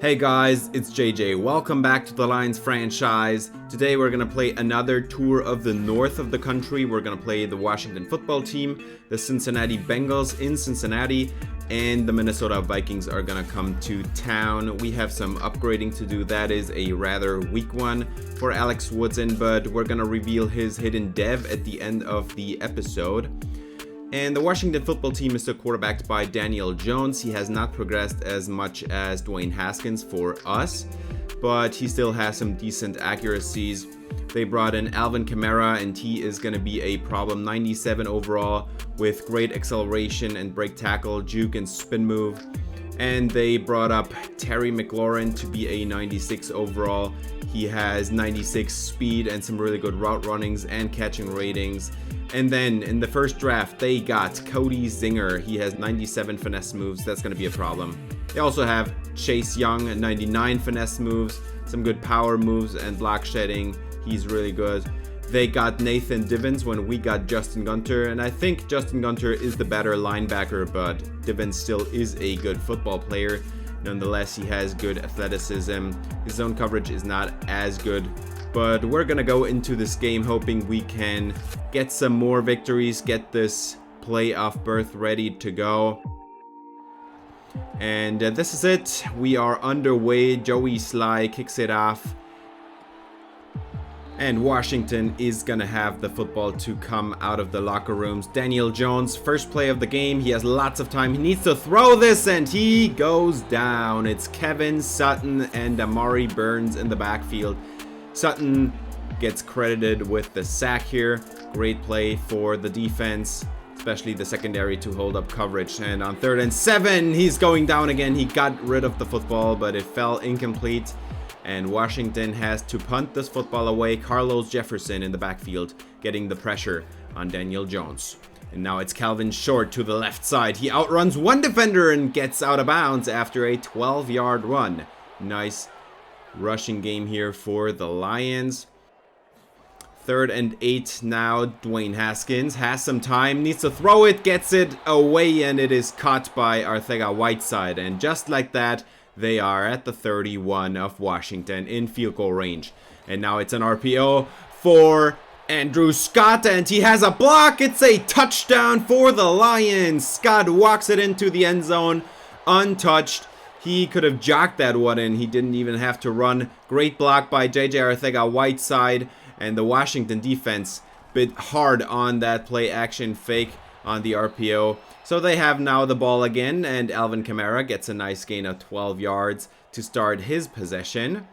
Hey guys, it's JJ. Welcome back to the Lions franchise. Today we're going to play another tour of the north of the country. We're going to play the Washington football team, the Cincinnati Bengals in Cincinnati, and the Minnesota Vikings are going to come to town. We have some upgrading to do. That is a rather weak one for Alex Woodson, but we're going to reveal his hidden dev at the end of the episode. And the Washington football team is still quarterbacked by Daniel Jones. He has not progressed as much as Dwayne Haskins for us, but he still has some decent accuracies. They brought in Alvin Kamara, and he is going to be a problem. 97 overall with great acceleration and break tackle, juke, and spin move. And they brought up Terry McLaurin to be a 96 overall. He has 96 speed and some really good route runnings and catching ratings. And then in the first draft, they got Cody Zinger. He has 97 finesse moves. That's going to be a problem. They also have Chase Young, 99 finesse moves, some good power moves and block shedding. He's really good. They got Nathan Divins when we got Justin Gunter, and I think Justin Gunter is the better linebacker, but Divins still is a good football player. Nonetheless, he has good athleticism. His zone coverage is not as good, but we're gonna go into this game hoping we can get some more victories, get this playoff berth ready to go. And this is it. We are underway. Joey Sly kicks it off. And Washington is gonna have the football to come out of the locker rooms. Daniel Jones, first play of the game. He has lots of time. He needs to throw this, and he goes down. It's Kevin Sutton and Amari Burns in the backfield. Sutton gets credited with the sack here. Great play for the defense, especially the secondary, to hold up coverage. And on 3rd and 7, he's going down again. He got rid of the football, but it fell incomplete. And Washington has to punt this football away. Carlos Jefferson in the backfield getting the pressure on Daniel Jones. And now it's Calvin Short to the left side. He outruns one defender and gets out of bounds after a 12-yard run. Nice rushing game here for the Lions. 3rd and 8 now. Dwayne Haskins has some time, needs to throw it, gets it away, and it is caught by Arcega-Whiteside. And just like that, they are at the 31 of Washington in field goal range. And now it's an RPO for Andrew Scott, and he has a block. It's a touchdown for the Lions. Scott walks it into the end zone untouched. He could have jocked that one in. He didn't even have to run. Great block by JJ Arcega-Whiteside, and the Washington defense bit hard on that play action fake on the RPO. So they have now the ball again, and Alvin Kamara gets a nice gain of 12 yards to start his possession.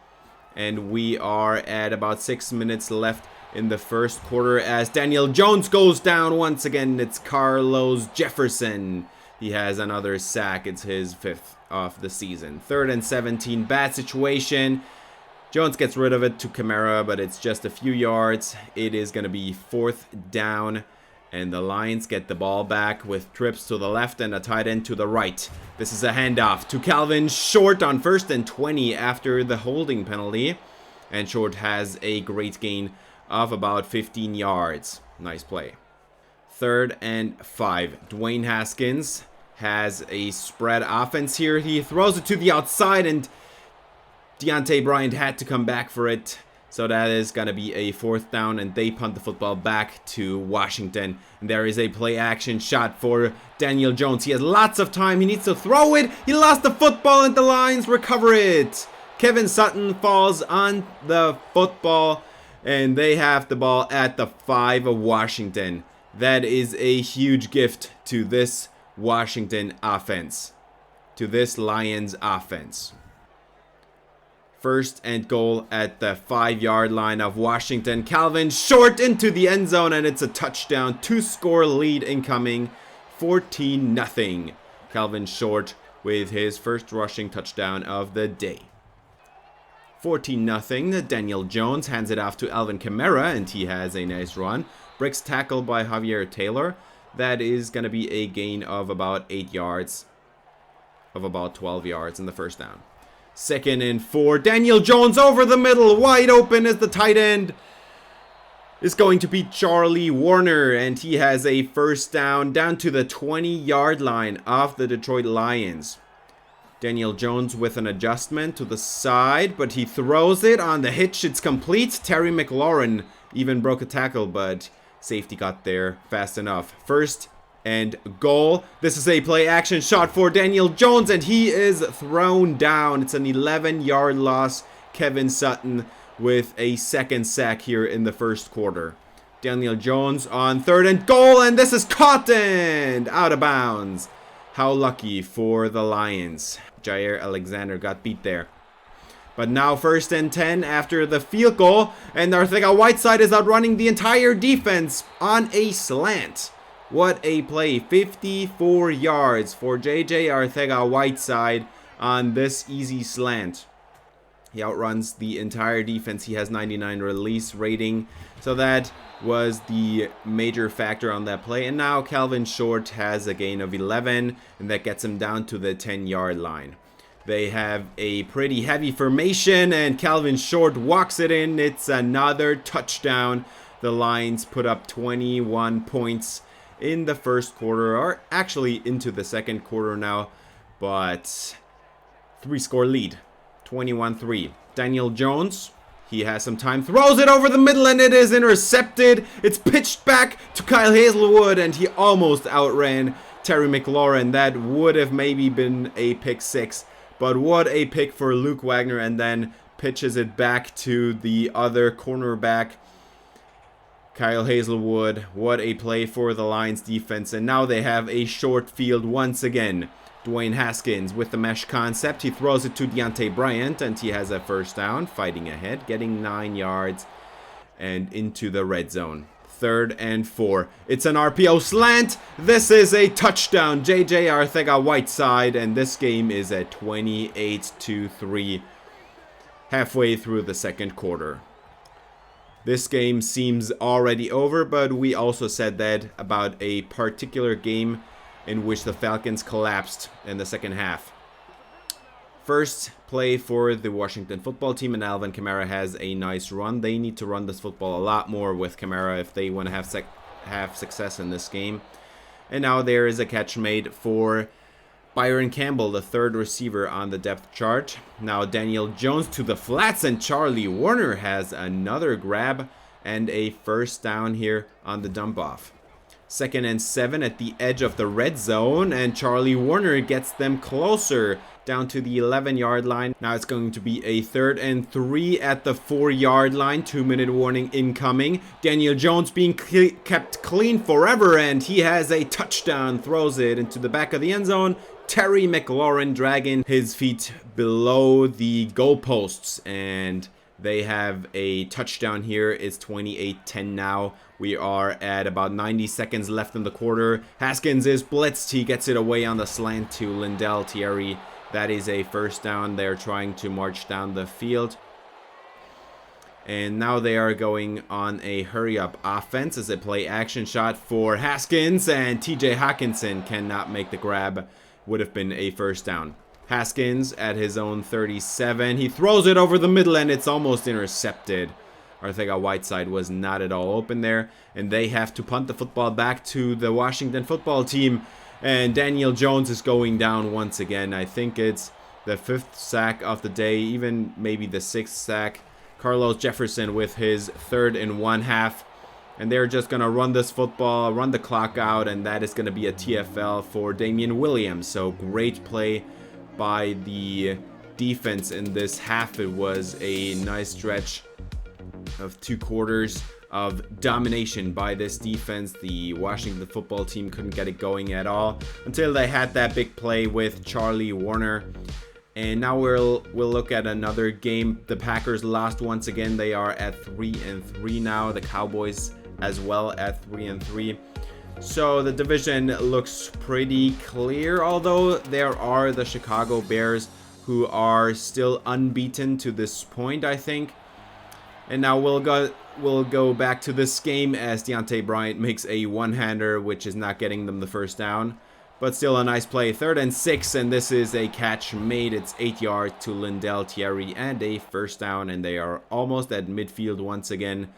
And we are at about 6 minutes left in the first quarter as Daniel Jones goes down once again. It's Carlos Jefferson. He has another sack. It's his 5th of the season. 3rd and 17, bad situation. Jones gets rid of it to Kamara, but it's just a few yards. It is going to be 4th down. And the Lions get the ball back with trips to the left and a tight end to the right. This is a handoff to Calvin Short on 1st and 20 after the holding penalty. And Short has a great gain of about 15 yards. Nice play. 3rd and 5. Dwayne Haskins has a spread offense here. He throws it to the outside, and Deontay Bryant had to come back for it. So that is going to be a 4th down, and they punt the football back to Washington. And there is a play action shot for Daniel Jones. He has lots of time. He needs to throw it. He lost the football, and the Lions recover it. Kevin Sutton falls on the football, and they have the ball at the 5 of Washington. That is a huge gift to this Washington offense, to this Lions offense. 1st and goal at the 5-yard line of Washington. Calvin Short into the end zone, and it's a touchdown. 2-score lead incoming. 14-0. Calvin Short with his first rushing touchdown of the day. 14-0. Daniel Jones hands it off to Alvin Kamara, and he has a nice run. Breaks tackle by Javier Taylor. That is going to be a gain of about 8 yards, of about 12 yards in the first down. 2nd and 4. Daniel Jones over the middle, wide open as the tight end is going to be Charlie Warner, and he has a 1st down to the 20-yard line of the Detroit Lions. Daniel Jones with an adjustment to the side, but he throws it on the hitch. It's complete. Terry McLaurin even broke a tackle, but safety got there fast enough. First and goal. This is a play action shot for Daniel Jones, and he is thrown down. It's an 11-yard loss. Kevin Sutton with a second sack here in the first quarter. Daniel Jones on third and goal, and this is caught and out of bounds. How lucky for the Lions. Jair Alexander got beat there. But now 1st and 10 after the field goal, and Arcega-Whiteside is outrunning the entire defense on a slant. What a play. 54 yards for JJ Arcega-Whiteside on this easy slant. He outruns the entire defense. He has 99 release rating. So that was the major factor on that play. And now Calvin Short has a gain of 11, and that gets him down to the 10-yard line. They have a pretty heavy formation, and Calvin Short walks it in. It's another touchdown. The Lions put up 21 points in the first quarter, or actually into the second quarter now, but 3-score lead, 21-3. Daniel Jones, he has some time, throws it over the middle, and it is intercepted. It's pitched back to Kyle Hazelwood, and he almost outran Terry McLaurin. That would have maybe been a pick six, but what a pick for Luke Wagner, and then pitches it back to the other cornerback, Kyle Hazelwood. What a play for the Lions defense. And now they have a short field once again. Dwayne Haskins with the mesh concept. He throws it to Deontay Bryant, and he has a first down, fighting ahead, getting 9 yards and into the red zone. 3rd and 4. It's an RPO slant. This is a touchdown. JJ Arcega-Whiteside, and this game is at 28-3 halfway through the second quarter. This game seems already over, but we also said that about a particular game in which the Falcons collapsed in the second half. First play for the Washington football team, and Alvin Kamara has a nice run. They need to run this football a lot more with Kamara if they want to have success in this game. And now there is a catch made for Byron Campbell, the 3rd receiver on the depth chart. Now Daniel Jones to the flats, and Charlie Warner has another grab and a first down here on the dump off. 2nd and 7 at the edge of the red zone, and Charlie Warner gets them closer down to the 11-yard line. Now it's going to be a 3rd and 3 at the 4-yard line. 2-minute warning incoming. Daniel Jones being kept clean forever, and he has a touchdown. Throws it into the back of the end zone. Terry McLaurin dragging his feet below the goalposts, and they have a touchdown here. It's 28-10 now. We are at about 90 seconds left in the quarter. Haskins is blitzed. He gets it away on the slant to Lindell Thierry. That is a first down. They're trying to march down the field. And now they are going on a hurry-up offense as a play action shot for Haskins. And TJ Hawkinson cannot make the grab. Would have been a first down. Haskins at his own 37. He throws it over the middle, and it's almost intercepted. Arcega-Whiteside was not at all open there, and they have to punt the football back to the Washington football team. And Daniel Jones is going down once again. I think it's the 5th sack of the day, even maybe the 6th sack. Carlos Jefferson with his 3rd and 1/2. And they're just going to run this football, run the clock out, and that is going to be a TFL for Damian Williams. So great play by the defense in this half. It was a nice stretch of 2 quarters of domination by this defense. The Washington football team couldn't get it going at all until they had that big play with Charlie Warner. And now we'll look at another game. The Packers lost once again. They are at 3-3 now. The Cowboys as well at 3-3. So the division looks pretty clear, although there are the Chicago Bears who are still unbeaten to this point, I think. And now we'll go back to this game as Deontay Bryant makes a one-hander, which is not getting them the first down. But still a nice play. 3rd and 6, and this is a catch made. It's 8 yards to Lindell Thierry and a first down, and they are almost at midfield once again,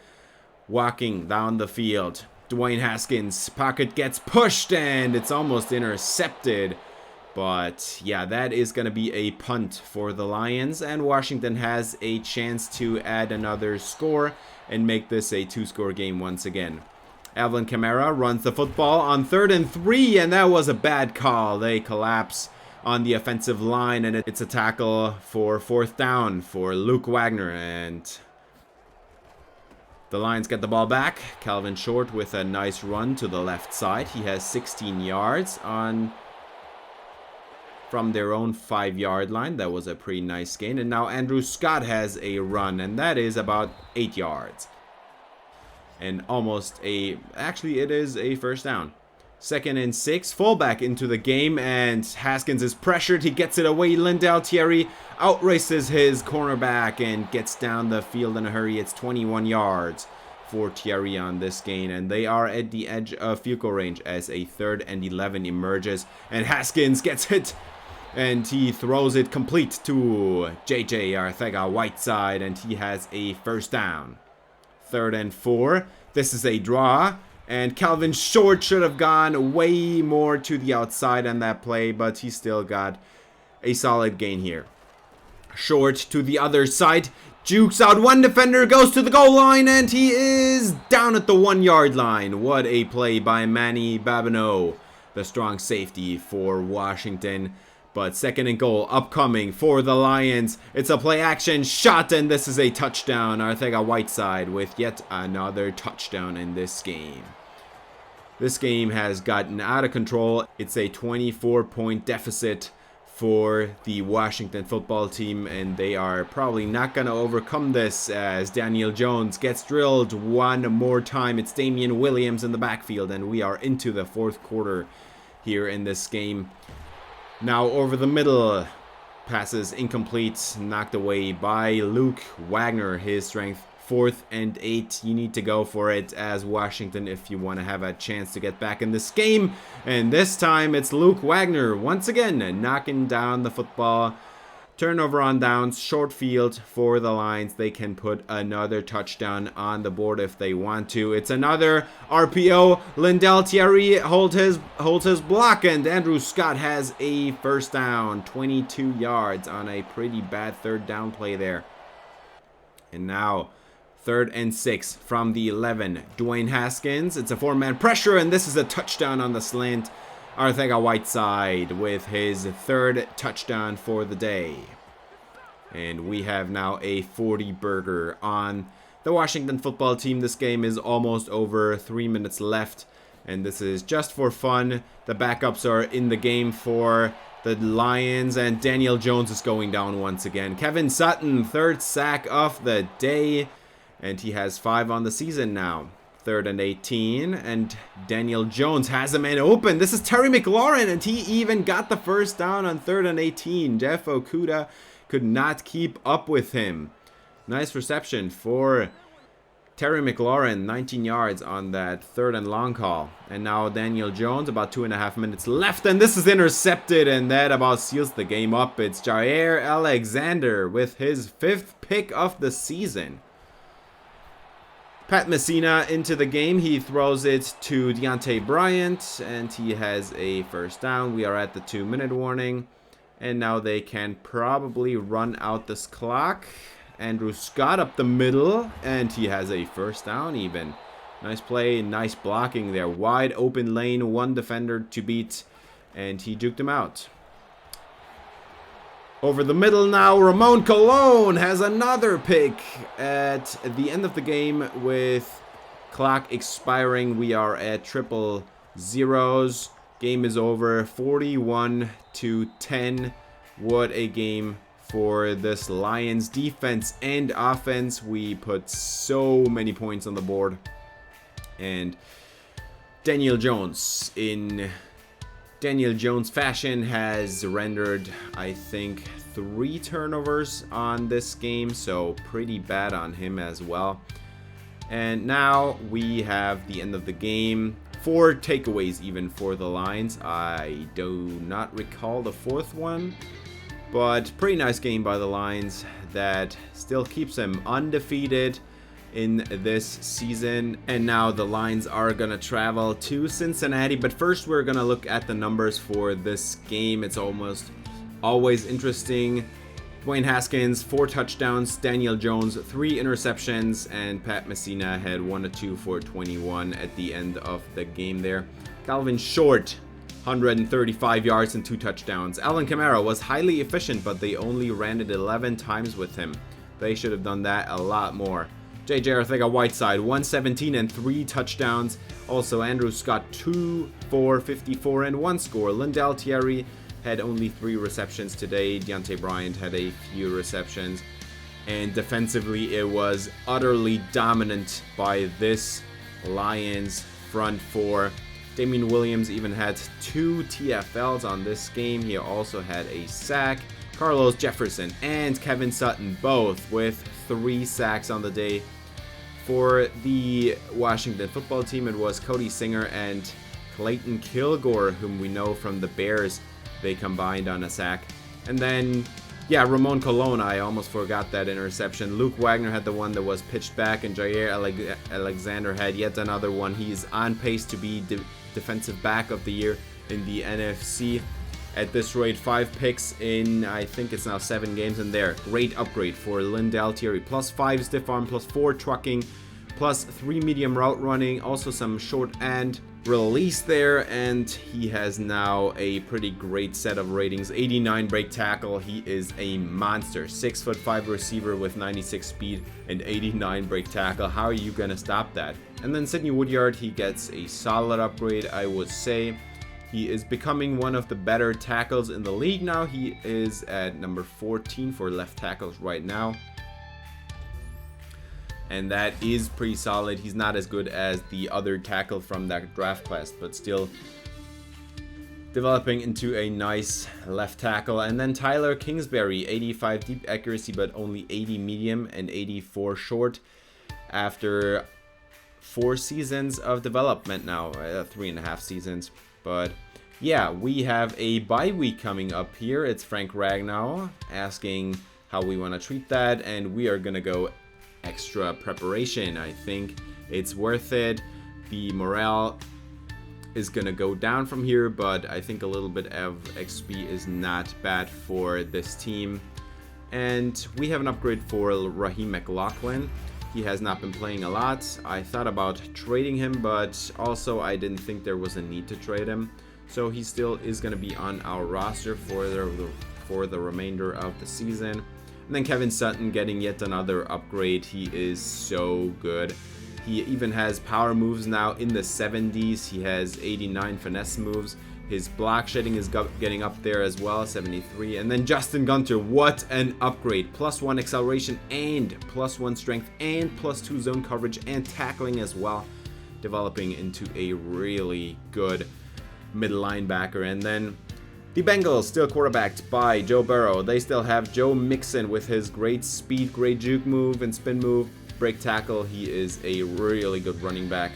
walking down the field. Dwayne Haskins, pocket gets pushed, and it's almost intercepted. But yeah, that is going to be a punt for the Lions, and Washington has a chance to add another score and make this a 2-score game once again. Alvin Kamara runs the football on 3rd and 3, and that was a bad call. They collapse on the offensive line, and it's a tackle for 4th down for Luke Wagner, and the Lions get the ball back. Calvin Short with a nice run to the left side. He has 16 yards from their own 5-yard line. That was a pretty nice gain. And now Andrew Scott has a run, and that is about 8 yards. And actually it is a 1st down. 2nd and 6, fullback into the game, and Haskins is pressured. He gets it away. Lindell Thierry outraces his cornerback and gets down the field in a hurry. It's 21 yards for Thierry on this gain, and they are at the edge of field goal range as a 3rd and 11 emerges, and Haskins gets hit, and he throws it complete to JJ Arcega-Whiteside, and he has a 1st down. 3rd and 4, this is a draw, and Calvin Short should have gone way more to the outside on that play, but he still got a solid gain here. Short to the other side, jukes out one defender, goes to the goal line, and he is down at the 1-yard line. What a play by Manny Babineau, the strong safety for Washington. But 2nd and goal upcoming for the Lions. It's a play action shot, and this is a touchdown. Arcega-Whiteside with yet another touchdown in this game. This game has gotten out of control. It's a 24-point deficit for the Washington football team, and they are probably not going to overcome this as Daniel Jones gets drilled one more time. It's Damian Williams in the backfield, and we are into the 4th quarter here in this game. Now over the middle, passes incomplete, knocked away by Luke Wagner, his strength. 4th and 8, you need to go for it as Washington if you want to have a chance to get back in this game. And this time it's Luke Wagner once again knocking down the football. Turnover on downs, short field for the Lions. They can put another touchdown on the board if they want to. It's another RPO. Lindell Thierry holds his block, and Andrew Scott has a 1st down. 22 yards on a pretty bad 3rd down play there. And now 3rd and 6 from the 11. Dwayne Haskins. It's a 4-man pressure, and this is a touchdown on the slant. Arcega-Whiteside with his 3rd touchdown for the day. And we have now a 40-burger on the Washington football team. This game is almost over. 3 minutes left, and this is just for fun. The backups are in the game for the Lions, and Daniel Jones is going down once again. Kevin Sutton, 3rd sack of the day, and he has 5 on the season now. 3rd and 18, and Daniel Jones has a man open. This is Terry McLaurin, and he even got the 1st down on 3rd and 18. Jeff Okudah could not keep up with him. Nice reception for Terry McLaurin, 19 yards on that 3rd and long call. And now Daniel Jones, about 2.5 minutes left, and this is intercepted, and that about seals the game up. It's Jair Alexander with his 5th pick of the season. Pat Messina into the game. He throws it to Deontay Bryant, and he has a 1st down. We are at the 2-minute warning, and now they can probably run out this clock. Andrew Scott up the middle, and he has a 1st down even. Nice play, nice blocking there. Wide open lane, 1 defender to beat, and he juked him out. Over the middle now, Ramon Colon has another pick at the end of the game with clock expiring. We are at triple zeros. Game is over, 41-10. What a game for this Lions defense and offense. We put so many points on the board. And Daniel Jones in Daniel Jones fashion has rendered, I think, 3 turnovers on this game, so pretty bad on him as well. And now we have the end of the game. 4 takeaways even for the Lions. I do not recall the 4th one, but pretty nice game by the Lions that still keeps them undefeated in this season. And now the Lions are gonna travel to Cincinnati, but first we're gonna look at the numbers for this game. It's almost always interesting. Dwayne Haskins, 4 touchdowns, Daniel Jones, 3 interceptions, and Pat Messina had 1 of 2 for 21 at the end of the game there. Calvin Short, 135 yards and 2 touchdowns. Alvin Kamara was highly efficient, but they only ran it 11 times with him. They should have done that a lot more. JJ Arcega-Whiteside, 117 and 3 touchdowns. Also Andrew Scott, 2 for 54 and 1 score. Lindell Thierry had only 3 receptions today. Deontay Bryant had a few receptions. And defensively, it was utterly dominant by this Lions front 4. Damian Williams even had 2 TFLs on this game. He also had a sack. Carlos Jefferson and Kevin Sutton both with 3 sacks on the day. For the Washington football team, it was Cody Singer and Clayton Kilgore, whom we know from the Bears. They combined on a sack. And then, yeah, Ramon Colon, I almost forgot that interception. Luke Wagner had the one that was pitched back, and Jair Alexander had yet another one. He's on pace to be defensive back of the year in the NFC. At this rate, 5 picks in, I think it's now 7 games in there. Great upgrade for Lindell Thierry. +5 stiff arm, +4 trucking, +3 medium route running, also some short and release there, and he has now a pretty great set of ratings. 89 break tackle. He is a monster. 6'5" receiver with 96 speed and 89 break tackle. How are you gonna stop that? And then Sidney Woodyard, he gets a solid upgrade, I would say. He is becoming one of the better tackles in the league now. He is at number 14 for left tackles right now. And that is pretty solid. He's not as good as the other tackle from that draft class, but still developing into a nice left tackle. And then Tyler Kingsbury, 85 deep accuracy, but only 80 medium and 84 short after 4 seasons of development now, 3.5 seasons. But yeah, we have a bye week coming up here. It's Frank Ragnow asking how we want to treat that, and we are going to go extra preparation. I think it's worth it. The morale is gonna go down from here, but I think a little bit of XP is not bad for this team. And we have an upgrade for Raheem McLaughlin. He has not been playing a lot. I thought about trading him, but also I didn't think there was a need to trade him. So he still is gonna be on our roster for the remainder of the season. And then Kevin Sutton getting yet another upgrade. He is so good. He even has power moves now in the 70s. He has 89 finesse moves. His block shedding is getting up there as well, 73. And then Justin Gunter, what an upgrade. +1 acceleration and +1 strength and +2 zone coverage and tackling as well. Developing into a really good middle linebacker. And then the Bengals still quarterbacked by Joe Burrow. They still have Joe Mixon with his great speed, great juke move and spin move, break tackle. He is a really good running back.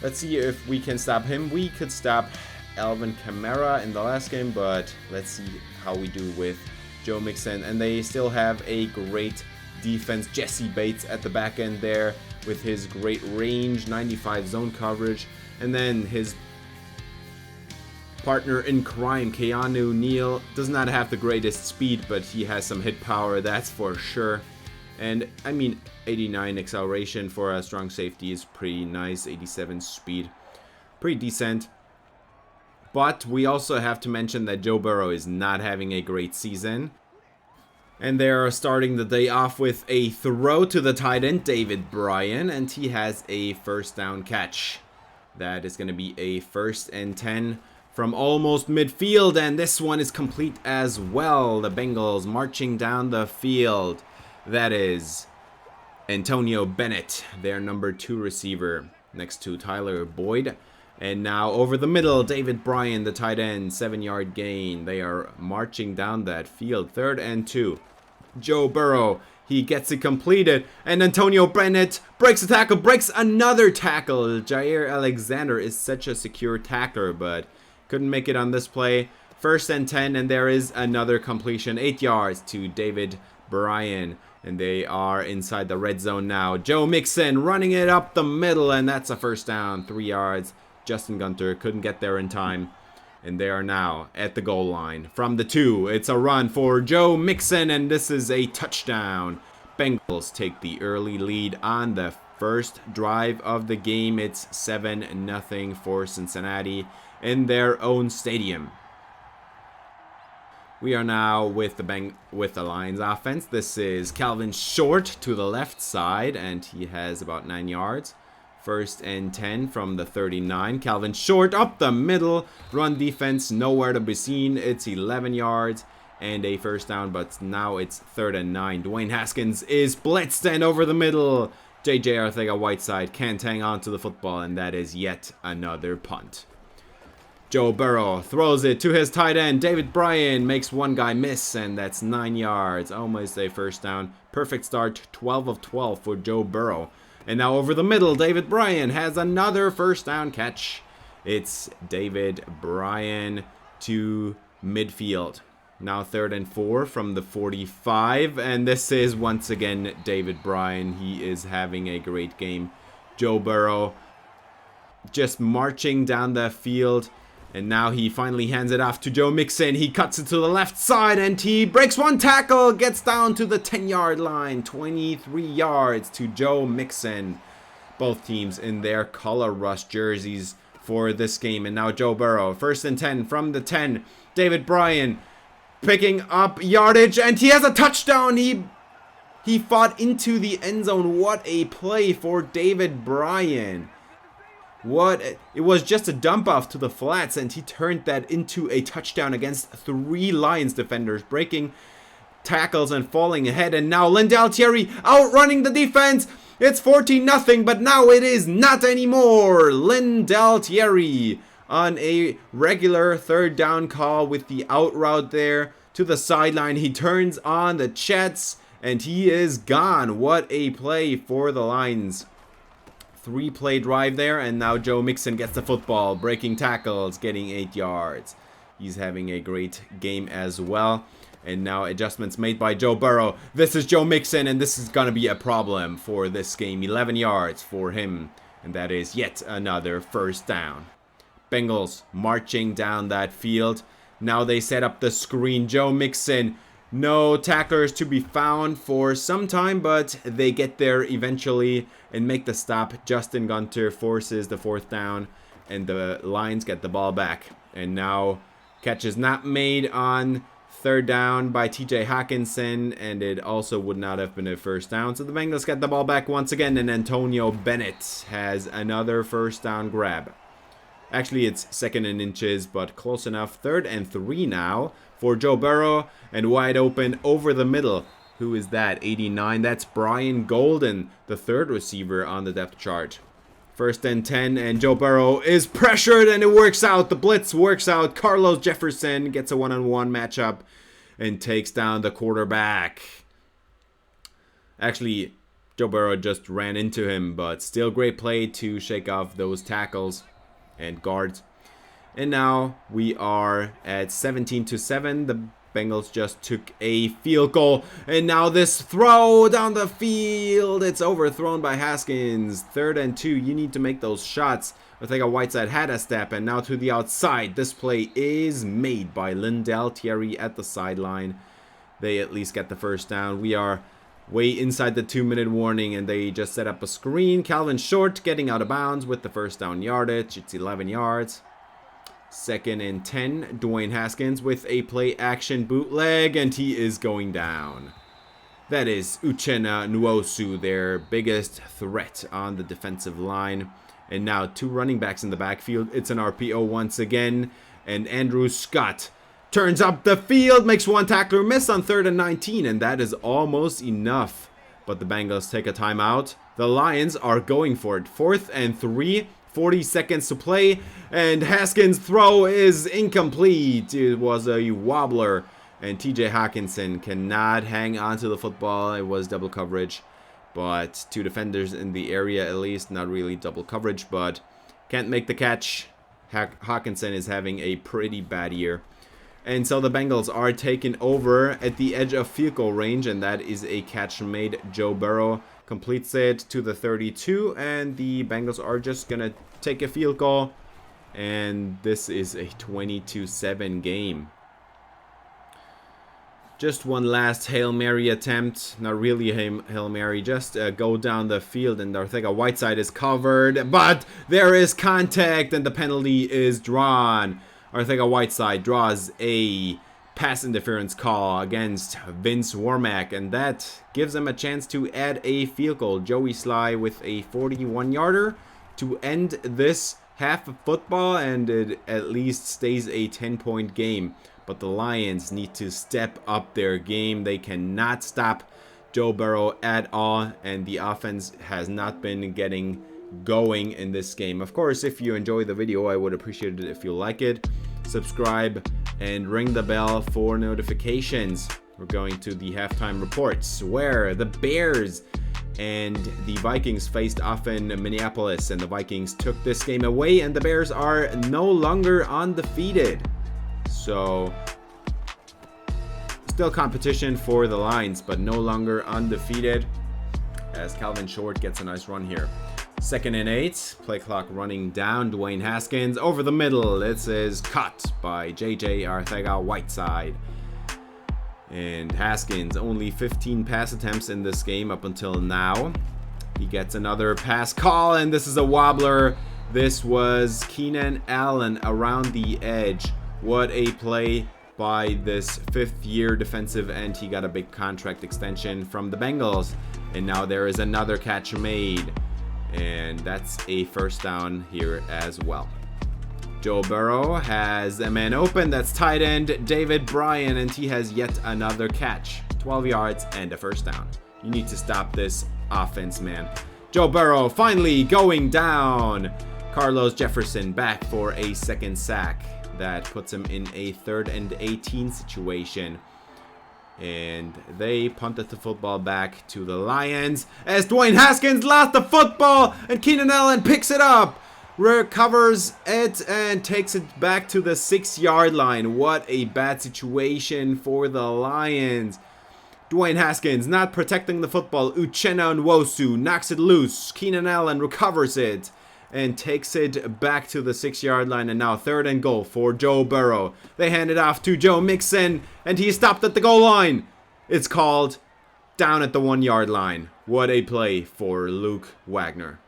Let's see if we can stop him. We could stop Alvin Kamara in the last game, but let's see how we do with Joe Mixon. And they still have a great defense. Jesse Bates at the back end there with his great range, 95 zone coverage. And then his partner in crime, Keanu Neal, does not have the greatest speed, but he has some hit power, that's for sure. And I mean, 89 acceleration for a strong safety is pretty nice. 87 speed, pretty decent. But we also have to mention that Joe Burrow is not having a great season. And they're starting the day off with a throw to the tight end, David Bryan, and he has a first down catch. That is going to be a 1st and 10 from almost midfield, and this one is complete as well. The Bengals marching down the field. That is Antonio Bennett, their number 2 receiver, next to Tyler Boyd. And now over the middle, David Bryan, the tight end, 7-yard gain. They are marching down that field. 3rd and 2. Joe Burrow, he gets it completed, and Antonio Bennett breaks a tackle, breaks another tackle. Jair Alexander is such a secure tackler, but couldn't make it on this play. 1st and 10, and there is another completion, 8 yards to David Bryan. And they are inside the red zone now. Joe Mixon running it up the middle, and that's a first down, 3 yards. Justin Gunter couldn't get there in time. And they are now at the goal line. From the 2, it's a run for Joe Mixon, and this is a touchdown. Bengals take the early lead on the first drive of the game. It's 7-0 for Cincinnati in their own stadium. We are now with the Lions offense. This is Calvin Short to the left side, and he has about 9 yards. 1st and 10 from the 39. Calvin Short up the middle. Run defense nowhere to be seen. It's 11 yards and a first down, but now it's 3rd and 9. Dwayne Haskins is blitzed and over the middle. J.J. Arcega-Whiteside can't hang on to the football, and that is yet another punt. Joe Burrow throws it to his tight end. David Bryan makes one guy miss, and that's 9 yards. Almost a first down. Perfect start, 12 of 12 for Joe Burrow. And now over the middle, David Bryan has another first down catch. It's David Bryan to midfield. Now 3rd and 4 from the 45. And this is once again David Bryan. He is having a great game. Joe Burrow just marching down the field. And now he finally hands it off to Joe Mixon. He cuts it to the left side and he breaks one tackle. Gets down to the 10-yard line. 23 yards to Joe Mixon. Both teams in their color rush jerseys for this game. And now Joe Burrow. 1st and 10 from the 10. David Bryan picking up yardage. And he has a touchdown. He fought into the end zone. What a play for David Bryan. It was just a dump off to the flats, and he turned that into a touchdown against 3 Lions defenders, breaking tackles and falling ahead. And now Lindell Thierry outrunning the defense. It's 14-0, but now it is not anymore. Lindell Thierry on a regular 3rd down call with the out route there to the sideline. He turns on the jets, and he is gone. What a play for the Lions. 3-play drive there, and now Joe Mixon gets the football, breaking tackles, getting 8 yards. He's having a great game as well. And now adjustments made by Joe Burrow. This is Joe Mixon, and this is going to be a problem for this game. 11 yards for him, and that is yet another first down. Bengals marching down that field. Now they set up the screen. Joe Mixon. No tacklers to be found for some time, but they get there eventually and make the stop. Justin Gunter forces the 4th down, and the Lions get the ball back. And now catch is not made on 3rd down by TJ Hawkinson, and it also would not have been a first down. So the Bengals get the ball back once again, and Antonio Bennett has another first down grab. Actually, it's 2nd and inches, but close enough. 3rd and 3 now for Joe Burrow, and wide open over the middle. Who is that? 89. That's Brian Golden, the 3rd receiver on the depth chart. 1st and 10, and Joe Burrow is pressured, and it works out. The blitz works out. Carlos Jefferson gets a one-on-one matchup and takes down the quarterback. Actually, Joe Burrow just ran into him, but still great play to shake off those tackles and guards. And now we are at 17-7. The Bengals just took a field goal. And now this throw down the field. It's overthrown by Haskins. 3rd and 2. You need to make those shots. Arcega-Whiteside had a step. And now to the outside. This play is made by Lindell Thierry at the sideline. They at least get the first down. We are way inside the 2-minute warning, and they just set up a screen. Calvin Short getting out of bounds with the first down yardage. It's 11 yards. 2nd and 10. Dwayne Haskins with a play action bootleg, and he is going down. That is Uchenna Nwosu, their biggest threat on the defensive line. And now 2 running backs in the backfield. It's an RPO once again, and Andrew Scott turns up the field, makes one tackler miss on 3rd and 19, and that is almost enough. But the Bengals take a timeout. The Lions are going for it. 4th and 3, 40 seconds to play, and Haskins' throw is incomplete. It was a wobbler, and TJ Hawkinson cannot hang on to the football. It was double coverage, but 2 defenders in the area at least. Not really double coverage, but can't make the catch. Hawkinson is having a pretty bad year. And so the Bengals are taken over at the edge of field goal range, and that is a catch made. Joe Burrow completes it to the 32, and the Bengals are just going to take a field goal. And this is a 22-7 game. Just one last Hail Mary attempt. Not really a Hail Mary, just go down the field, and Arcega-Whiteside is covered, but there is contact and the penalty is drawn. Arcega-Whiteside draws a pass interference call against Vince Warmack, and that gives him a chance to add a field goal. Joey Sly with a 41-yarder to end this half of football, and it at least stays a 10-point game. But the Lions need to step up their game. They cannot stop Joe Burrow at all, and the offense has not been getting going in this game. Of course, if you enjoy the video, I would appreciate it if you like it. Subscribe and ring the bell for notifications. We're going to the halftime reports, where the Bears and the Vikings faced off in Minneapolis, and the Vikings took this game away, and the Bears are no longer undefeated. So, still competition for the Lions, but no longer undefeated, as Calvin Short gets a nice run here. 2nd and 8, play clock running down. Dwayne Haskins over the middle. This is cut by JJ Arcega-Whiteside. And Haskins, only 15 pass attempts in this game up until now. He gets another pass call, and this is a wobbler. This was Keenan Allen around the edge. What a play by this 5th-year defensive end. He got a big contract extension from the Bengals. And now there is another catch made. And that's a first down here as well. Joe Burrow has a man open. That's tight end David Bryan, and he has yet another catch. 12 yards and a first down. You need to stop this offense, man. Joe Burrow finally going down. Carlos Jefferson back for a 2nd sack. That puts him in a 3rd and 18 situation. And they punted the football back to the Lions as Dwayne Haskins lost the football, and Keenan Allen picks it up, recovers it, and takes it back to the 6-yard line. What a bad situation for the Lions. Dwayne Haskins not protecting the football. Uchenna Nwosu knocks it loose. Keenan Allen recovers it and takes it back to the 6-yard line, and now 3rd and goal for Joe Burrow. They hand it off to Joe Mixon, and he stopped at the goal line. It's called down at the 1-yard line. What a play for Luke Wagner.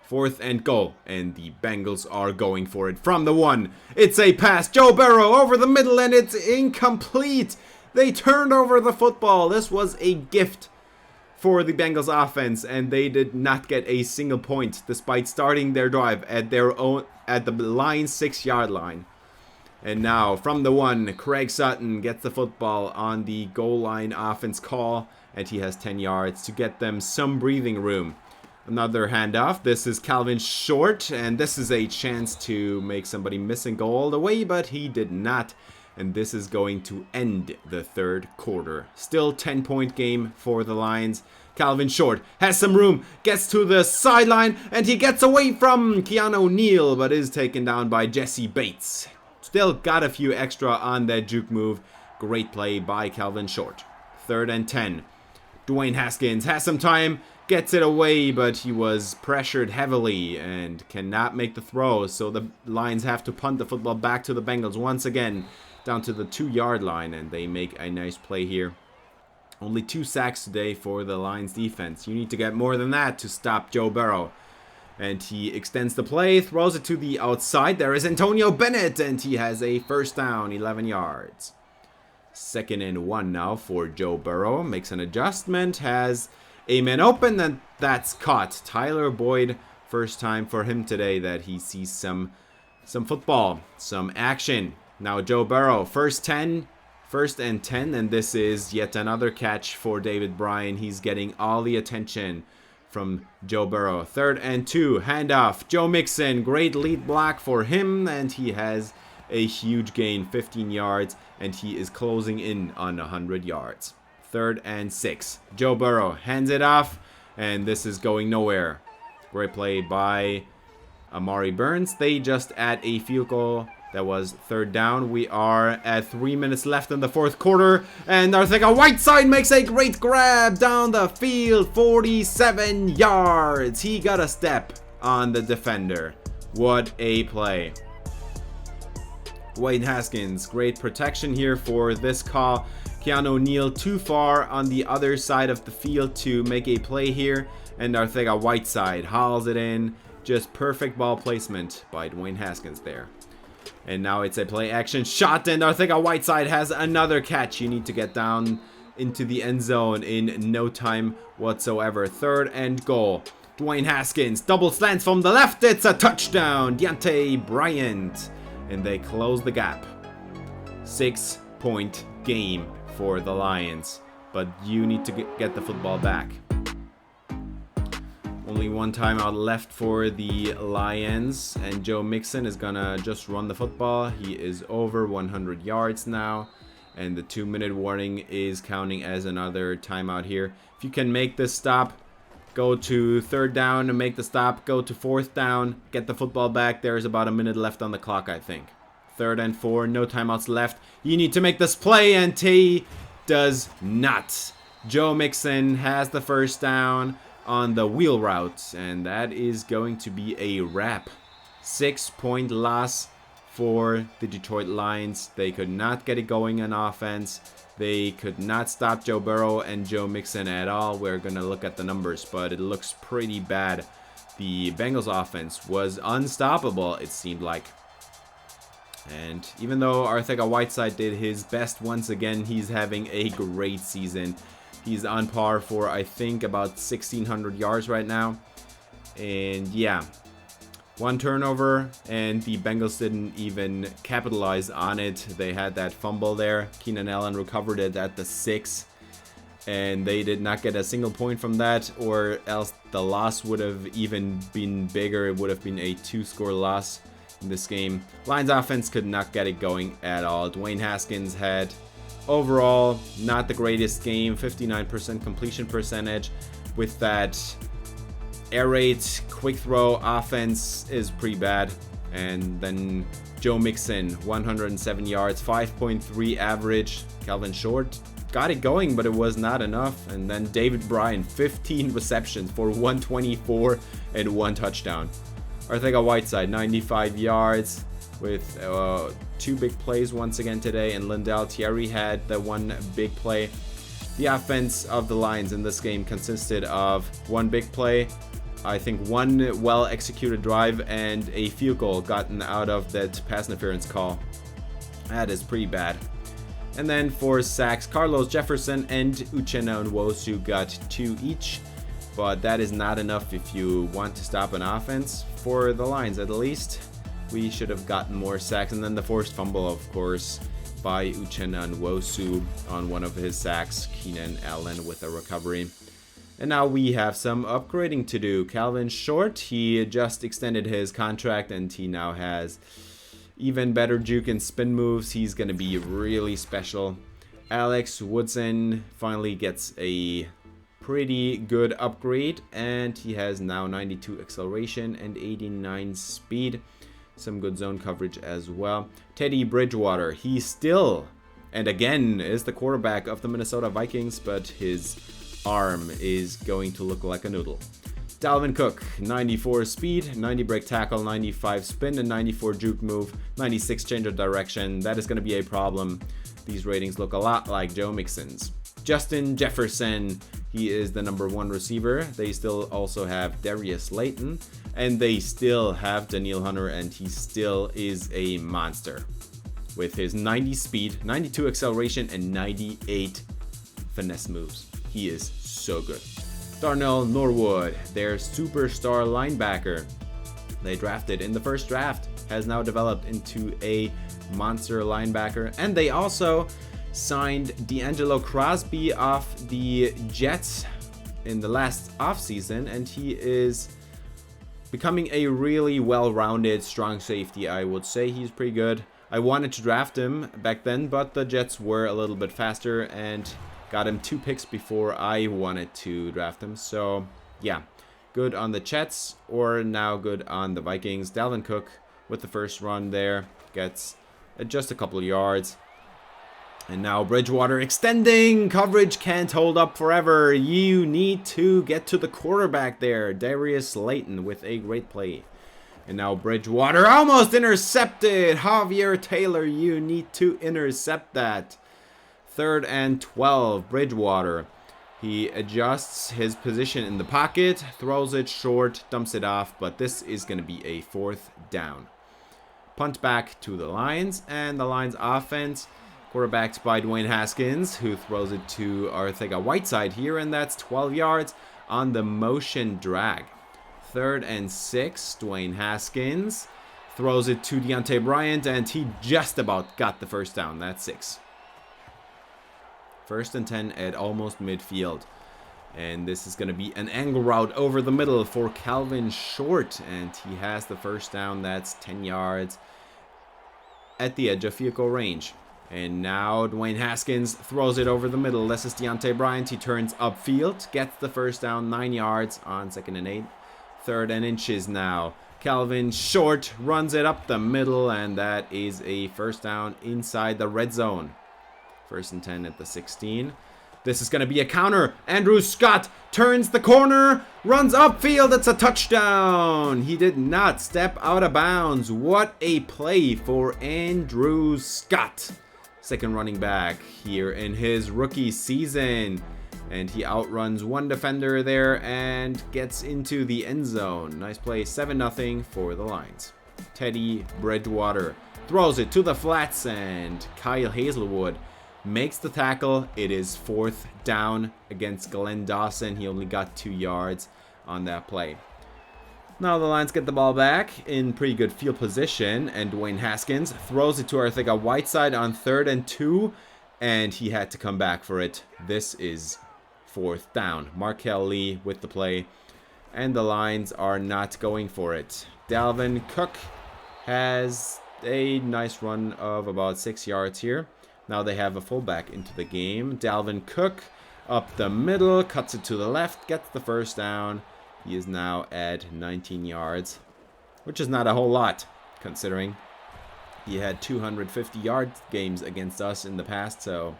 4th and goal, and the Bengals are going for it from the 1. It's a pass. Joe Burrow over the middle, and it's incomplete. They turned over the football. This was a gift for the Bengals offense, and they did not get a single point despite starting their drive at the Lions 6-yard line. And now from the 1, Craig Sutton gets the football on the goal line offense call, and he has 10 yards to get them some breathing room. Another handoff. This is Calvin Short, and this is a chance to make somebody miss and go all the way, but he did not. And this is going to end the 3rd quarter. Still 10-point game for the Lions. Calvin Short has some room, gets to the sideline, and he gets away from Keanu Neal, but is taken down by Jesse Bates. Still got a few extra on that juke move. Great play by Calvin Short. 3rd and 10. Dwayne Haskins has some time, gets it away, but he was pressured heavily and cannot make the throw. So the Lions have to punt the football back to the Bengals once again, down to the 2-yard line, and they make a nice play here. Only 2 sacks today for the Lions defense. You need to get more than that to stop Joe Burrow. And he extends the play, throws it to the outside. There is Antonio Bennett, and he has a first down, 11 yards. 2nd and 1 now for Joe Burrow. Makes an adjustment, has a man open, and that's caught. Tyler Boyd, first time for him today that he sees some football, some action. Now Joe Burrow, 1st and 10, and this is yet another catch for David Bryan. He's getting all the attention from Joe Burrow. 3rd and 2, handoff. Joe Mixon, great lead block for him, and he has a huge gain, 15 yards, and he is closing in on 100 yards. 3rd and 6. Joe Burrow hands it off, and this is going nowhere. Great play by Amari Burns. They just add a field goal. That was third down. We are at 3 minutes left in the fourth quarter. And Arcega-Whiteside makes a great grab down the field. 47 yards. He got a step on the defender. What a play. Dwayne Haskins, great protection here for this call. Keanu O'Neal too far on the other side of the field to make a play here. And Arcega-Whiteside hauls it in. Just perfect ball placement by Dwayne Haskins there. And now it's a play action shot, and Arcega-Whiteside has another catch. You need to get down into the end zone in no time whatsoever. Third and goal. Dwayne Haskins, double slants from the left. It's a touchdown. Deontay Bryant. And they close the gap. 6-point game for the Lions. But you need to get the football back. Only one timeout left for the Lions, and Joe Mixon is gonna just run the football. He is over 100 yards now, and the 2-minute warning is counting as another timeout here. If you can make this stop, go to third down and make the stop, go to fourth down, get the football back. There's about a minute left on the clock, I think. 3rd and 4, no timeouts left. You need to make this play, and he does not. Joe Mixon has the first down on the wheel route, and that is going to be a wrap. 6-point loss for the Detroit Lions. They could not get it going on offense. They could not stop Joe Burrow and Joe Mixon at all. We're gonna look at the numbers, but it looks pretty bad. The Bengals offense was unstoppable, it seemed like. And even though Arcega-Whiteside did his best once again, he's having a great season. He's on par for, I think, about 1,600 yards right now. And yeah, one turnover, and the Bengals didn't even capitalize on it. They had that fumble there. Keenan Allen recovered it at the 6. And they did not get a single point from that, or else the loss would have even been bigger. It would have been a 2-score loss in this game. Lions offense could not get it going at all. Dwayne Haskins had overall not the greatest game. 59% completion percentage. With that air raid, quick throw offense is pretty bad. And then Joe Mixon, 107 yards, 5.3 average. Calvin Short got it going, but it was not enough. And then David Bryan, 15 receptions for 124 and 1 touchdown. Arcega-Whiteside, 95 yards with 2 big plays once again today, and Lindell Thierry had the 1 big play. The offense of the Lions in this game consisted of 1 big play, I think 1 well-executed drive, and a field goal gotten out of that pass interference call. That is pretty bad. And then for sacks, Carlos Jefferson and Uchenna Nwosu got 2 each. But that is not enough if you want to stop an offense. For the Lions, at least, we should have gotten more sacks. And then the forced fumble, of course, by Uchenna Nwosu on one of his sacks. Keenan Allen with a recovery. And now we have some upgrading to do. Calvin Short, he just extended his contract, and he now has even better juke and spin moves. He's going to be really special. Alex Woodson finally gets a pretty good upgrade, and he has now 92 acceleration and 89 speed. Some good zone coverage as well. Teddy Bridgewater, he still, and again, is the quarterback of the Minnesota Vikings, but his arm is going to look like a noodle. Dalvin Cook, 94 speed, 90 break tackle, 95 spin, and 94 juke move, 96 change of direction. That is going to be a problem. These ratings look a lot like Joe Mixon's. Justin Jefferson, he is the number 1 receiver. They still also have Darius Slayton, and they still have Danielle Hunter, and he still is a monster with his 90 speed, 92 acceleration, and 98 finesse moves. He is so good. Darnell Norwood, their superstar linebacker they drafted in the first draft, has now developed into a monster linebacker. And they also signed D'Angelo Crosby off the Jets in the last offseason, and he is becoming a really well-rounded strong safety. I would say he's pretty good. I wanted to draft him back then, but the Jets were a little bit faster and got him 2 picks before I wanted to draft him. So yeah, good on the Jets, or now good on the Vikings. Dalvin Cook with the first run there. gets just a couple of yards. And now Bridgewater extending. Coverage can't hold up forever. You need to get to the quarterback there. Darius Slayton with a great play. And now Bridgewater almost intercepted. Javier Taylor, you need to intercept that. 3rd and 12. Bridgewater. He adjusts his position in the pocket, throws it short, dumps it off, but this is going to be a 4th down. Punt back to the Lions, and the Lions offense, quarterbacked by Dwayne Haskins, who throws it to Arcega-Whiteside here, and that's 12 yards on the motion drag. 3rd and 6, Dwayne Haskins throws it to Deontay Bryant, and he just about got the first down. That's 6. 1st and 10 at almost midfield. And this is going to be an angle route over the middle for Calvin Short. And he has the first down. That's 10 yards at the edge of field goal range. And now Dwayne Haskins throws it over the middle. This is Deontay Bryant. He turns upfield, gets the first down, 9 yards on 2nd and 8. 3rd and inches now. Calvin Short runs it up the middle, and that is a first down inside the red zone. 1st and 10 at the 16. This is going to be a counter. Andrew Scott turns the corner, runs upfield. It's a touchdown. He did not step out of bounds. What a play for Andrew Scott. 2nd running back here in his rookie season. And he outruns one defender there and gets into the end zone. Nice play. 7-0 for the Lions. Teddy Bridgewater throws it to the flats, and Kyle Hazelwood makes the tackle. It is 4th down against Glenn Dawson. He only got 2 yards on that play. Now the Lions get the ball back in pretty good field position, and Dwayne Haskins throws it to Arcega-Whiteside on 3rd and 2, and he had to come back for it. This is 4th down. Markel Lee with the play, and the Lions are not going for it. Dalvin Cook has a nice run of about 6 yards here. Now they have a fullback into the game. Dalvin Cook up the middle, cuts it to the left, gets the first down. He is now at 19 yards, which is not a whole lot, considering he had 250-yard games against us in the past. So,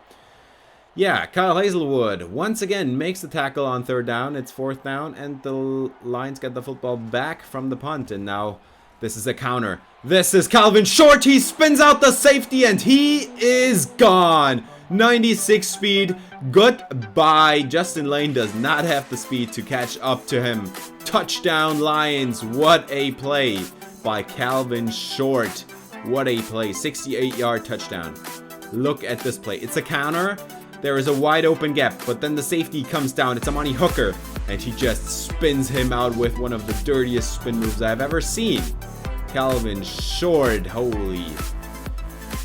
yeah, Kyle Hazelwood once again makes the tackle on 3rd down. It's 4th down, and the Lions get the football back from the punt. And now this is a counter. This is Calvin Short. He spins out the safety, and he is gone. 96 speed. Goodbye. Justin Lane does not have the speed to catch up to him. Touchdown Lions. What a play by Calvin Short. What a play. 68-yard touchdown. Look at this play. It's a counter. There is a wide open gap, but then the safety comes down. It's Amani Hooker, and he just spins him out with one of the dirtiest spin moves I've ever seen. Calvin Short, holy.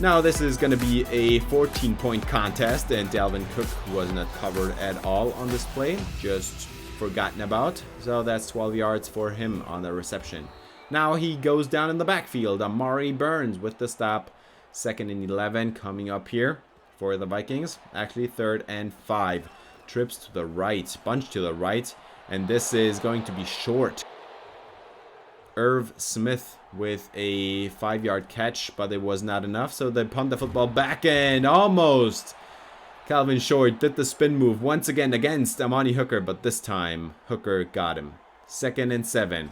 Now this is going to be a 14-point contest, and Dalvin Cook was not covered at all on this play, just forgotten about. So that's 12 yards for him on the reception. Now he goes down in the backfield. Amari Burns with the stop. 2nd and 11 coming up here for the Vikings. Actually 3rd and 5. Trips to the right, bunch to the right, and this is going to be short. Irv Smith with a 5-yard catch, but it was not enough, so they punt the football back, and almost Calvin Short did the spin move once again against Amani Hooker, but this time Hooker got him. 2nd and 7.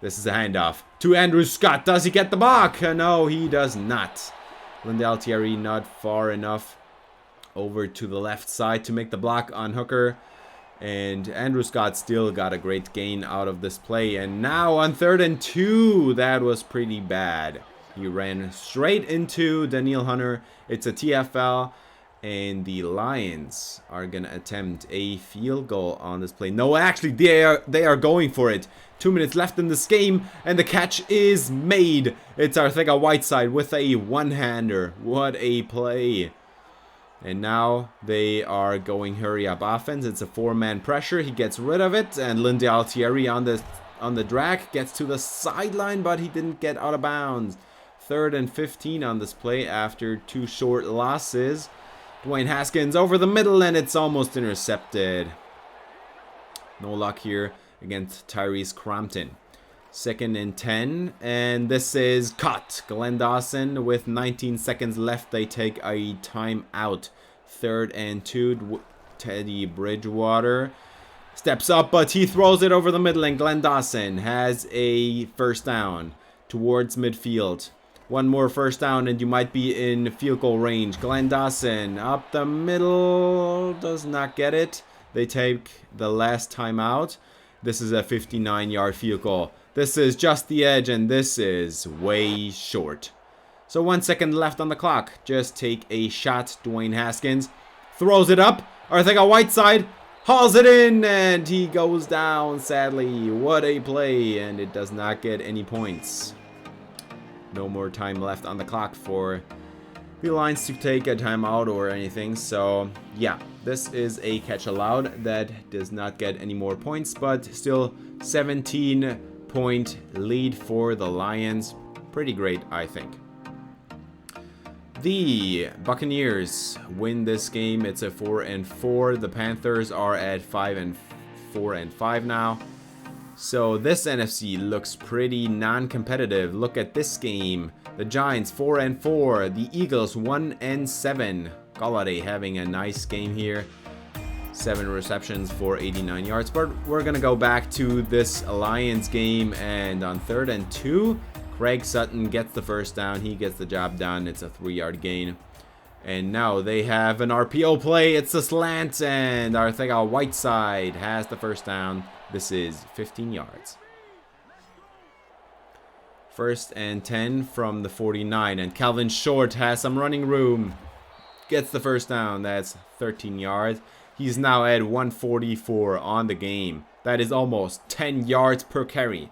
This is a handoff to Andrew Scott. Does he get the block? No, he does not. Lindell Thierry not far enough over to the left side to make the block on Hooker. And Andrew Scott still got a great gain out of this play. And now on 3rd and 2, that was pretty bad. He ran straight into Danielle Hunter. It's a TFL. And the Lions are going to attempt a field goal on this play. No, actually, they are going for it. 2 minutes left in this game, and the catch is made. It's Arcega-Whiteside with a one-hander. What a play. And now they are going hurry-up offense. It's a 4-man pressure. He gets rid of it, and Lindell Thierry on the drag gets to the sideline, but he didn't get out of bounds. 3rd and 15 on this play after 2 short losses. Dwayne Haskins over the middle, and it's almost intercepted. No luck here against Tyrese Crampton. Second and 10, and this is cut. Glenn Dawson with 19 seconds left. They take a timeout. Third and 2. Teddy Bridgewater steps up, but he throws it over the middle, and Glenn Dawson has a first down towards midfield. One more first down, and you might be in field goal range. Glenn Dawson up the middle, does not get it. They take the last timeout. This is a 59-yard field goal. This is just the edge, and this is way short. So 1 second left on the clock. Just take a shot. Dwayne Haskins throws it up. Arcega-Whiteside hauls it in, and he goes down, sadly. What a play, and it does not get any points. No more time left on the clock for the Lions to take a timeout or anything. So, yeah, this is a catch allowed that does not get any more points, but still 17-point lead for the Lions. Pretty great, I think. The Buccaneers win this game. It's a 4-4. The Panthers are at 4-5 now. So this NFC looks pretty non-competitive. Look at this game. The Giants 4-4. The Eagles 1-7. Golladay having a nice game here. 7 receptions for 89 yards. But we're going to go back to this Lions game, and on 3rd and 2, Craig Sutton gets the first down. He gets the job done. It's a 3-yard gain. And now they have an RPO play. It's a slant, and Arcega-Whiteside has the first down. This is 15 yards. 1st and 10 from the 49, and Calvin Short has some running room. Gets the first down. That's 13 yards. He's now at 144 on the game. That is almost 10 yards per carry.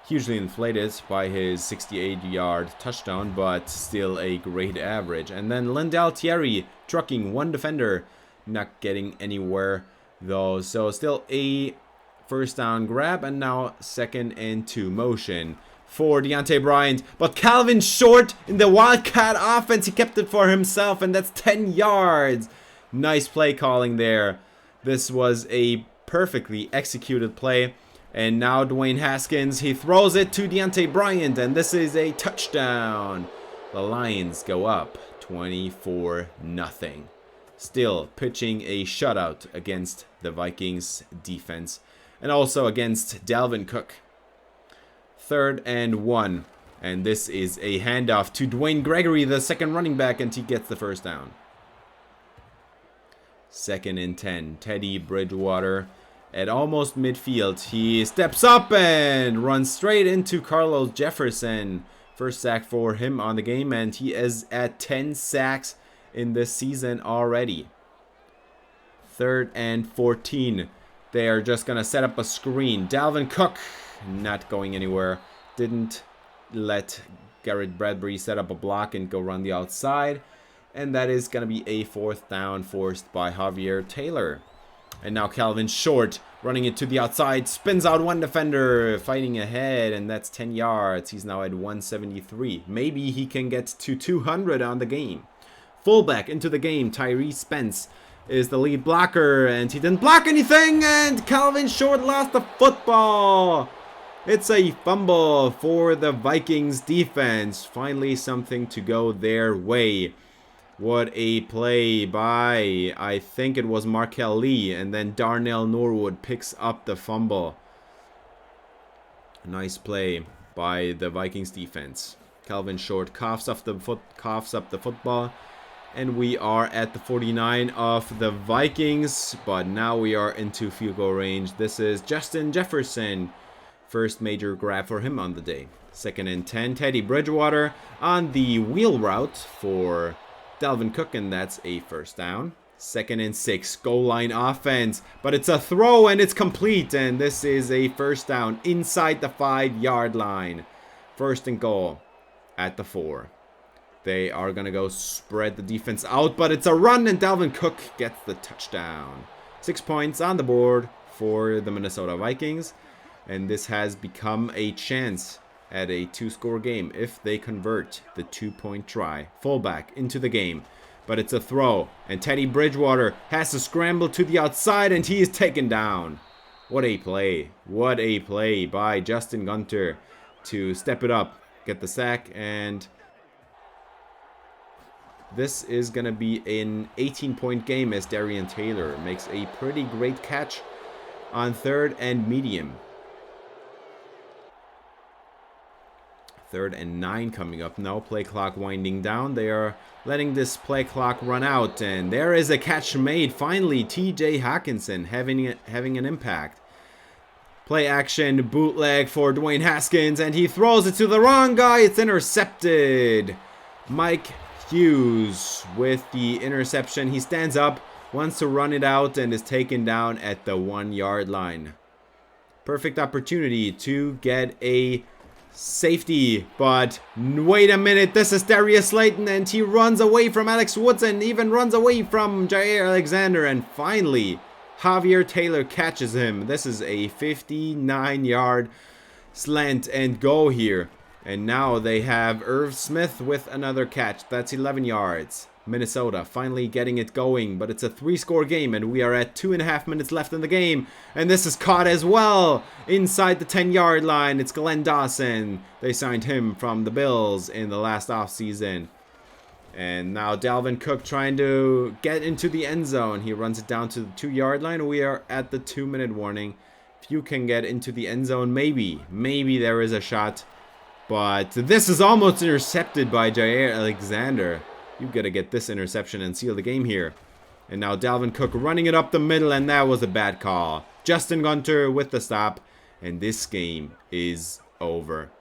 Hugely inflated by his 68-yard touchdown, but still a great average. And then Lindell Thierry trucking one defender, not getting anywhere though. So still a first down grab, and now 2nd and 2 motion for Deontay Bryant. But Calvin Short in the Wildcat offense, he kept it for himself, and that's 10 yards. Nice play calling there. This was a perfectly executed play. And now Dwayne Haskins, he throws it to Deontay Bryant, and this is a touchdown. The Lions go up 24-0. Still pitching a shutout against the Vikings defense, and also against Dalvin Cook. 3rd and 1, and this is a handoff to Dwayne Gregory, the second running back, and he gets the first down. 2nd and 10, Teddy Bridgewater at almost midfield. He steps up and runs straight into Carlos Jefferson. First sack for him on the game, and he is at 10 sacks in this season already. 3rd and 14. They are just going to set up a screen. Dalvin Cook not going anywhere. Didn't let Garrett Bradbury set up a block and go run the outside. And that is going to be a 4th down forced by Javier Taylor. And now Calvin Short running it to the outside, spins out one defender, fighting ahead, and that's 10 yards. He's now at 173. Maybe he can get to 200 on the game. Fullback into the game, Tyrese Spence is the lead blocker, and he didn't block anything, and Calvin Short lost the football. It's a fumble for the Vikings defense. Finally something to go their way. What a play by, I think it was Markel Lee, and then Darnell Norwood picks up the fumble. Nice play by the Vikings defense. Calvin Short coughs up the football, and we are at the 49 of the Vikings, but now we are into field goal range. This is Justin Jefferson. First major grab for him on the day. 2nd and 10, Teddy Bridgewater on the wheel route for Dalvin Cook, and that's a first down. 2nd and 6, goal line offense, but it's a throw and it's complete, and this is a first down inside the 5-yard line. 1st and goal at the 4. They are going to go spread the defense out, but it's a run, and Dalvin Cook gets the touchdown. 6 points on the board for the Minnesota Vikings, and this has become a chance at a 2-score game if they convert the 2-point try. Fullback into the game, but it's a throw, and Teddy Bridgewater has to scramble to the outside, and he is taken down. What a play. What a play by Justin Gunter to step it up, get the sack, and this is going to be an 18-point game as Darian Taylor makes a pretty great catch on 3rd and medium. 3rd and 9 coming up now. Play clock winding down. They are letting this play clock run out, and there is a catch made. Finally, TJ Hawkinson having an impact. Play action bootleg for Dwayne Haskins, and he throws it to the wrong guy. It's intercepted. Mike Hughes with the interception. He stands up, wants to run it out, and is taken down at the 1-yard line. Perfect opportunity to get a safety, but wait a minute, this is Darius Slayton, and he runs away from Alex Woods and even runs away from Jair Alexander, and finally Javier Taylor catches him. This is a 59-yard slant and go here. And now they have Irv Smith with another catch. That's 11 yards. Minnesota finally getting it going, but it's a 3-score game, and we are at 2.5 minutes left in the game. And this is caught as well inside the 10-yard line. It's Glenn Dawson. They signed him from the Bills in the last offseason. And now Dalvin Cook trying to get into the end zone. He runs it down to the 2-yard line. We are at the 2-minute warning. If you can get into the end zone, maybe there is a shot. But this is almost intercepted by Jair Alexander. You've got to get this interception and seal the game here. And now Dalvin Cook running it up the middle, and that was a bad call. Justin Gunter with the stop, and this game is over.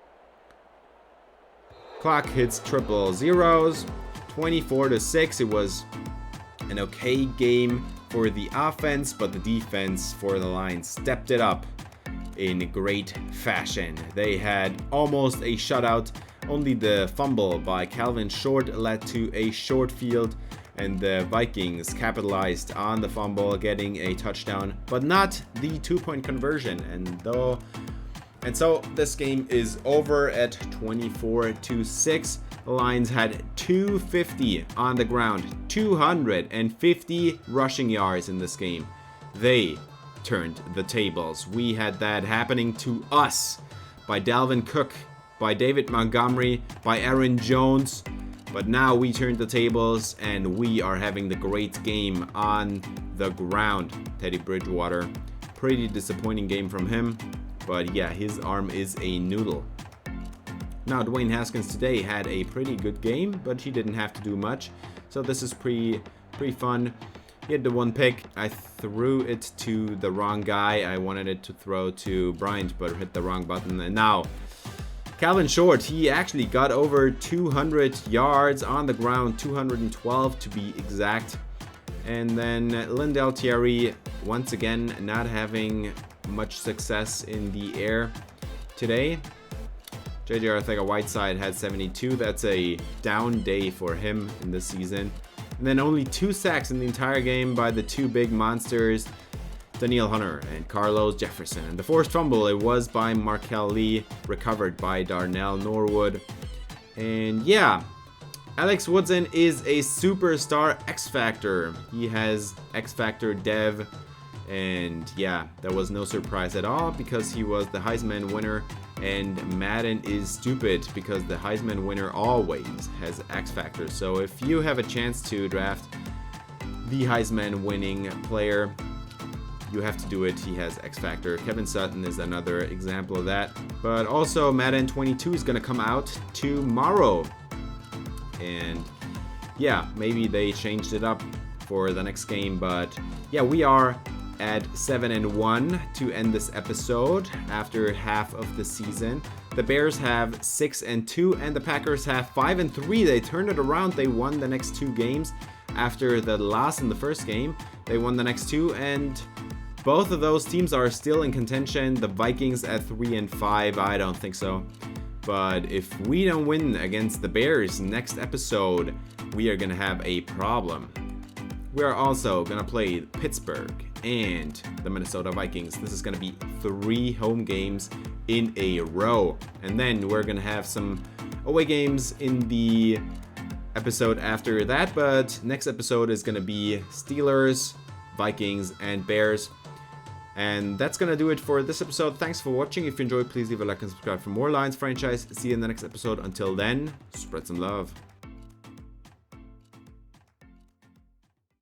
Clock hits triple zeros, 24-6. It was an okay game for the offense, but the defense for the Lions stepped it up in great fashion. They had almost a shutout. Only the fumble by Calvin Short led to a short field, and the Vikings capitalized on the fumble, getting a touchdown, but not the 2-point conversion. And so this game is over at 24-6. The Lions had 250 on the ground, 250 rushing yards in this game. They turned the tables. We had that happening to us by Dalvin Cook, by David Montgomery, by Aaron Jones. But now we turned the tables, and we are having the great game on the ground. Teddy Bridgewater, pretty disappointing game from him. But yeah, his arm is a noodle. Now, Dwayne Haskins today had a pretty good game, but he didn't have to do much. So this is pretty fun. He had the 1 pick. I threw it to the wrong guy. I wanted it to throw to Bryant, but hit the wrong button. And now, Calvin Short, he actually got over 200 yards on the ground, 212 to be exact. And then Lindell Thierry, once again, not having much success in the air today. JJ Arcega-Whiteside had 72. That's a down day for him in this season. And then only 2 sacks in the entire game by the 2 big monsters, Danielle Hunter and Carlos Jefferson. And the forced fumble, it was by Markel Lee, recovered by Darnell Norwood. And yeah, Alex Woodson is a superstar X-Factor. He has X-Factor Dev. And yeah, that was no surprise at all because he was the Heisman winner. And Madden is stupid because the Heisman winner always has X Factor. So if you have a chance to draft the Heisman winning player, you have to do it. He has X Factor. Kevin Sutton is another example of that. But also Madden 22 is going to come out tomorrow. And yeah, maybe they changed it up for the next game. But yeah, we are at 7-1 to end this episode after half of the season. The Bears have 6-2 and the Packers have 5-3. They turned it around. They won the next 2 games after the loss in the first game. They won the next 2, and both of those teams are still in contention. The Vikings at 3-5. I don't think so. But if we don't win against the Bears next episode, we are going to have a problem. We are also going to play Pittsburgh and the Minnesota Vikings. This is going to be 3 home games in a row. And then we're going to have some away games in the episode after that. But next episode is going to be Steelers, Vikings, and Bears. And that's gonna do it for this episode. Thanks for watching. If you enjoyed, please leave a like and subscribe for more Lions franchise. See you in the next episode. Until then, spread some love.